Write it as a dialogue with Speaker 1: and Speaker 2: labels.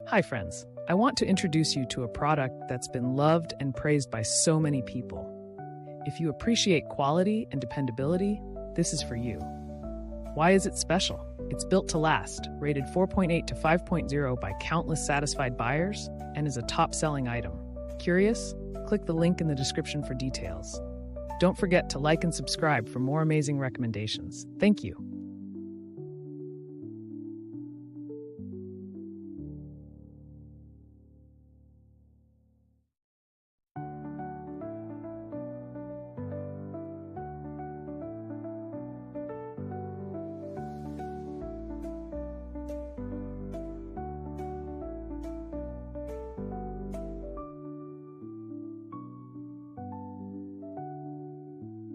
Speaker 1: Hi, friends. I want to introduce you to a product that's been loved and praised by so many people. If you appreciate quality and dependability, this is for you. Why is it special? It's built to last, rated 4.8 to 5.0 by countless satisfied buyers, and is a top-selling item. Curious? Click the link in the description for details. Don't forget to like and subscribe for more amazing recommendations. Thank you.